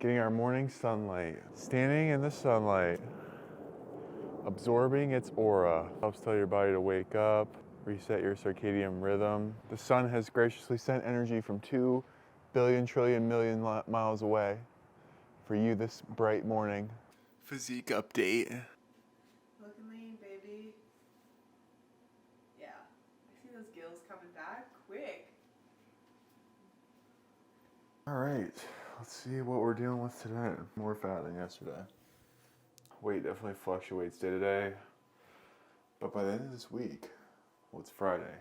Getting our morning sunlight. Standing in the sunlight, absorbing its aura. Helps tell your body to wake up, reset your circadian rhythm. The sun has graciously sent energy from 2 billion trillion million miles away for you this bright morning. Physique update. Looking lean, baby. Yeah. I see those gills coming back quick. All right, let's see what we're dealing with today. More fat than yesterday. Weight definitely fluctuates day to day, but by the end of this week, well, it's Friday.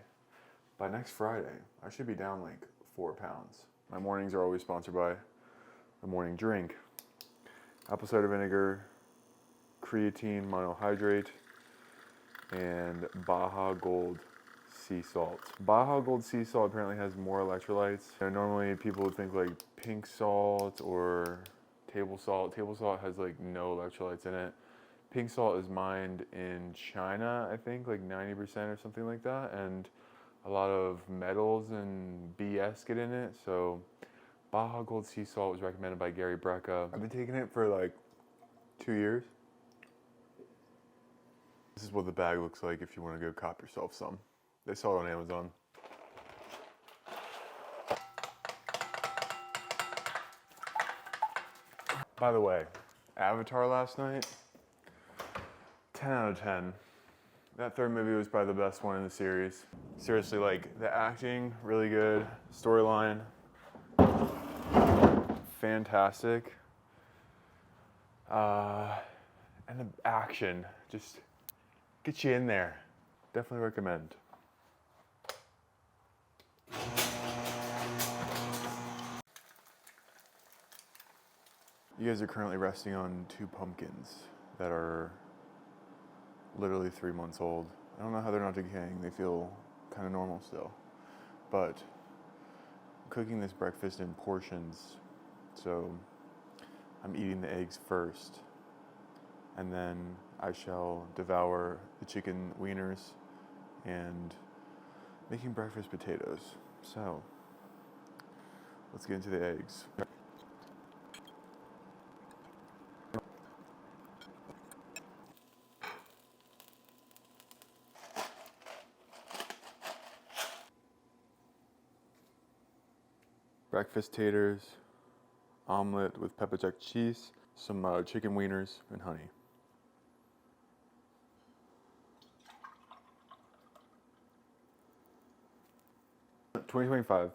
By next Friday, I should be down like 4 pounds. My mornings are always sponsored by the morning drink: apple cider vinegar, creatine monohydrate, and Baja Gold sea salt. Baja Gold sea salt apparently has more electrolytes. Normally people would think like pink salt or table salt. Table salt has like no electrolytes in it. Pink salt is mined in China, I think, like 90% or something like that, and a lot of metals and BS get in it. So Baja Gold sea salt was recommended by Gary Brecka. I've been taking it for like 2 years. This is what the bag looks like if you want to go cop yourself some. They sell it on Amazon. By the way, Avatar last night, 10 out of 10. That third movie was probably the best one in the series. Seriously, like, the acting, really good. Storyline, fantastic. And the action, just get you in there. Definitely recommend. You guys are currently resting on 2 pumpkins that are literally 3 months old. I don't know how they're not decaying. They feel kind of normal still. But I'm cooking this breakfast in portions, so I'm eating the eggs first, and then I shall devour the chicken wieners and making breakfast potatoes. So let's get into the eggs. Breakfast taters, omelet with pepper jack cheese, some chicken wieners, and honey. In 2025,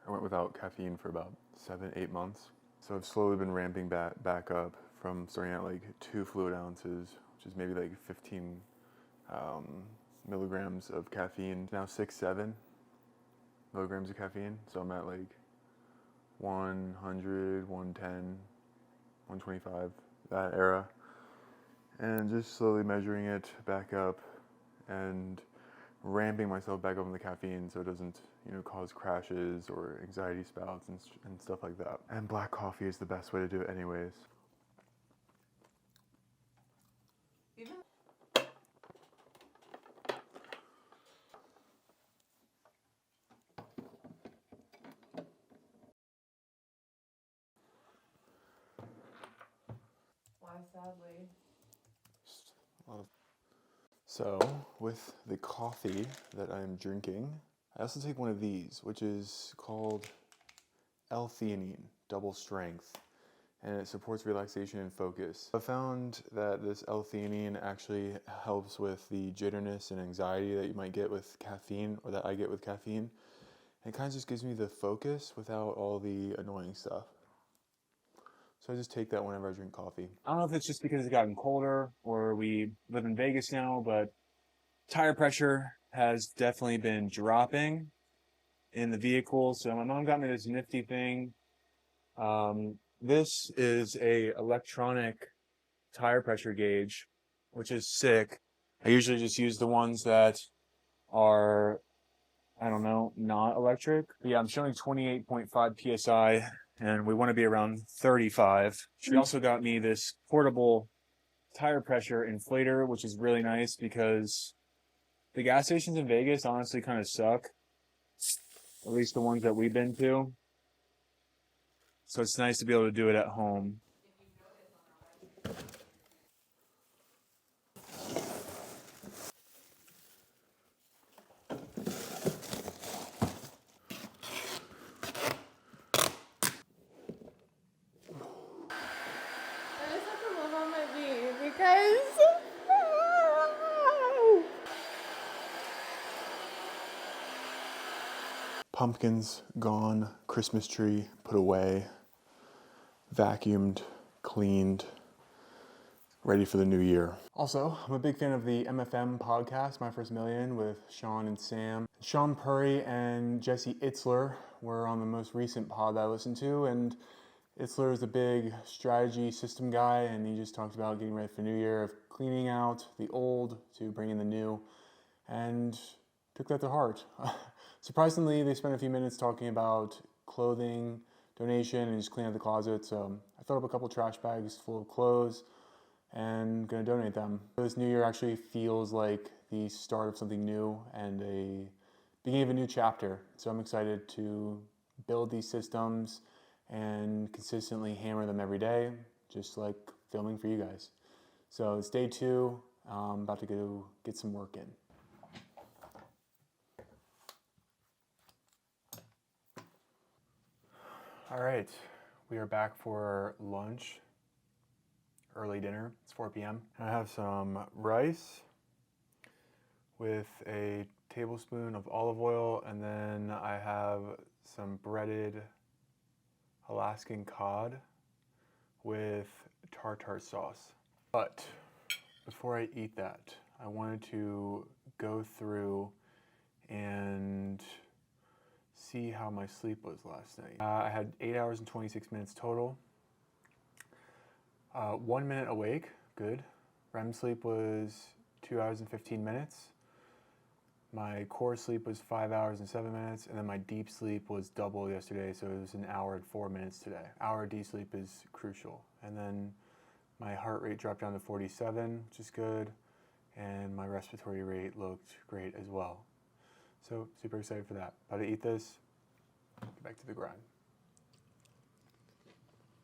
I went without caffeine for about 7-8 months. So I've slowly been ramping back up from starting at like 2 fluid ounces, which is maybe like 15 milligrams of caffeine. Now 6-7 milligrams of caffeine. So I'm at like 100, 110, 125, that era. And just slowly measuring it back up and ramping myself back up on the caffeine so it doesn't, cause crashes or anxiety spouts and stuff like that. And black coffee is the best way to do it anyways. Even why sadly? So, with the coffee that I'm drinking, I also take one of these, which is called L-theanine, double strength, and it supports relaxation and focus. I found that this L-theanine actually helps with the jitterness and anxiety that you might get with caffeine, or that I get with caffeine. And it kind of just gives me the focus without all the annoying stuff. So I just take that whenever I drink coffee. I don't know if it's just because it's gotten colder or we live in Vegas now, but tire pressure has definitely been dropping in the vehicle. So my mom got me this nifty thing. This is a electronic tire pressure gauge, which is sick. I usually just use the ones that are, I don't know, not electric. But yeah, I'm showing 28.5 PSI and we want to be around 35. She also got me this portable tire pressure inflator, which is really nice because the gas stations in Vegas honestly kind of suck. At least the ones that we've been to. So it's nice to be able to do it at home. I just have to move on my feet because Pumpkins gone, Christmas tree put away, vacuumed, cleaned, ready for the new year. Also, I'm a big fan of the MFM podcast, My First Million, with Sean and Sam. Sean Purry and Jesse Itzler were on the most recent pod that I listened to, and Itzler is a big strategy system guy, and he just talked about getting ready for the new year, of cleaning out the old to bring in the new, and took that to heart. Surprisingly, they spent a few minutes talking about clothing donation and just cleaning out the closet, so I filled up a couple trash bags full of clothes and gonna donate them. This new year actually feels like the start of something new and a beginning of a new chapter, so I'm excited to build these systems and consistently hammer them every day, just like filming for you guys. So it's day 2. I'm about to go get some work in. All right, we are back for lunch, early dinner. It's 4 p.m. I have some rice with a tablespoon of olive oil, and then I have some breaded Alaskan cod with tartar sauce. But before I eat that, I wanted to go through and see how my sleep was last night. I had 8 hours and 26 minutes total. 1 minute awake, good. REM sleep was 2 hours and 15 minutes. My core sleep was 5 hours and 7 minutes, and then my deep sleep was double yesterday, so it was an hour and 4 minutes today. Hour deep sleep is crucial. And then my heart rate dropped down to 47, which is good, and my respiratory rate looked great as well. So super excited for that. About to eat this, get back to the grind.